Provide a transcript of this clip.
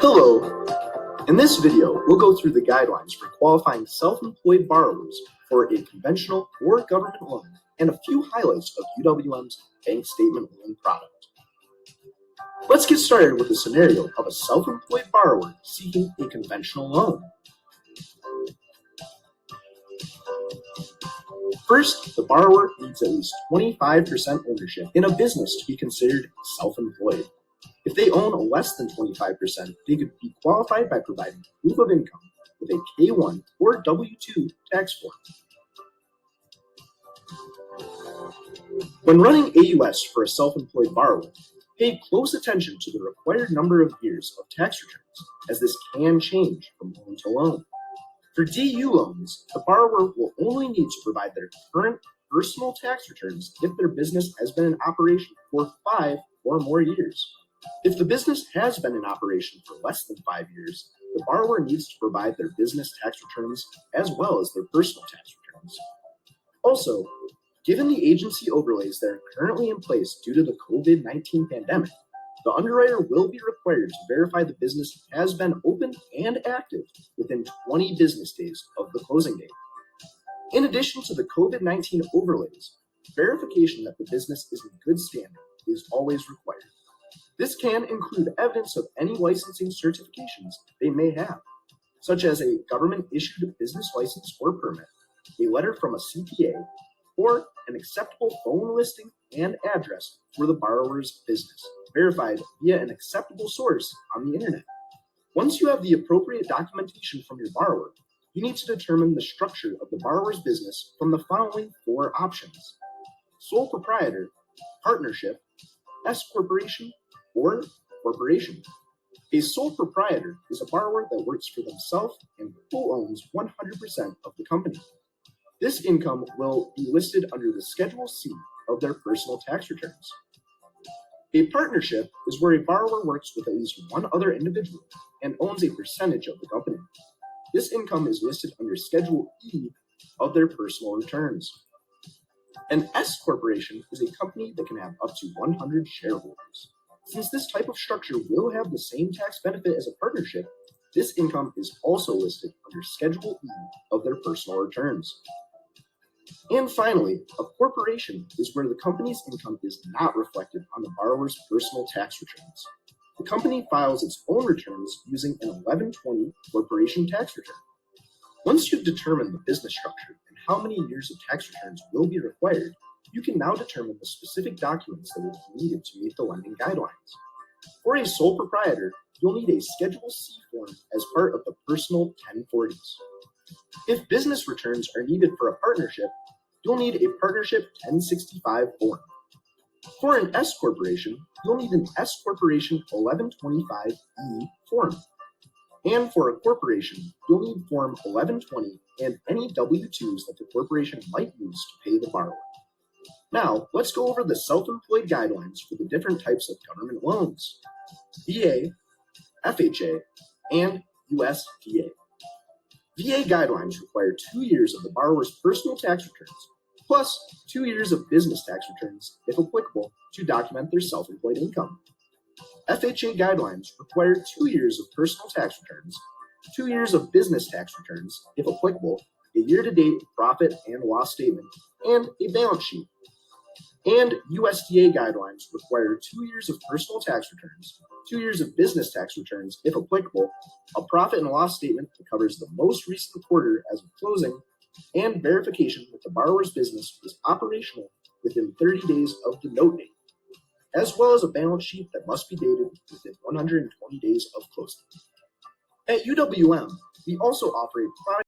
Hello! In this video, we'll go through the guidelines for qualifying self-employed borrowers for a conventional or government loan and a few highlights of UWM's bank statement loan product. Let's get started with the scenario of a self-employed borrower seeking a conventional loan. First, the borrower needs at least 25% ownership in a business to be considered self-employed. If they own less than 25%, they could be qualified by providing proof of income with a K-1 or W-2 tax form. When running AUS for a self-employed borrower, pay close attention to the required number of years of tax returns, as this can change from loan to loan. For DU loans, the borrower will only need to provide their current personal tax returns if their business has been in operation for 5 or more years. If the business has been in operation for less than 5 years, the borrower needs to provide their business tax returns as well as their personal tax returns. Also, given the agency overlays that are currently in place due to the COVID-19 pandemic, the underwriter will be required to verify the business has been open and active within 20 business days of the closing date. In addition to the COVID-19 overlays, verification that the business is in good standing is always required. This can include evidence of any licensing certifications they may have, such as a government-issued business license or permit, a letter from a CPA, or an acceptable phone listing and address for the borrower's business, verified via an acceptable source on the internet. Once you have the appropriate documentation from your borrower, you need to determine the structure of the borrower's business from the following 4 options: sole proprietor, partnership, S corporation, or corporation. A sole proprietor is a borrower that works for themselves and who owns 100% of the company. This income will be listed under the Schedule C of their personal tax returns. A partnership is where a borrower works with at least one other individual and owns a percentage of the company. This income is listed under Schedule E of their personal returns. An S corporation is a company that can have up to 100 shareholders. Since this type of structure will have the same tax benefit as a partnership, this income is also listed under Schedule E of their personal returns. And finally, a corporation is where the company's income is not reflected on the borrower's personal tax returns. The company files its own returns using an 1120 corporation tax return. Once you've determined the business structure and how many years of tax returns will be required, you can now determine the specific documents that will be needed to meet the lending guidelines. For a sole proprietor, you'll need a Schedule C form as part of the personal 1040s. If business returns are needed for a partnership, you'll need a partnership 1065 form. For an S corporation, you'll need an S corporation 1125E form. And for a corporation, you'll need Form 1120 and any W-2s that the corporation might use to pay the borrower. Now, let's go over the self-employed guidelines for the different types of government loans: VA, FHA, and USDA. VA guidelines require 2 years of the borrower's personal tax returns, plus 2 years of business tax returns, if applicable, to document their self-employed income. FHA guidelines require 2 years of personal tax returns, 2 years of business tax returns, if applicable, a year-to-date profit and loss statement, and a balance sheet. And USDA guidelines require 2 years of personal tax returns, 2 years of business tax returns, if applicable, a profit and loss statement that covers the most recent quarter as of closing, and verification that the borrower's business was operational within 30 days of the note date, as well as a balance sheet that must be dated within 120 days of closing. At UWM, we also offer a product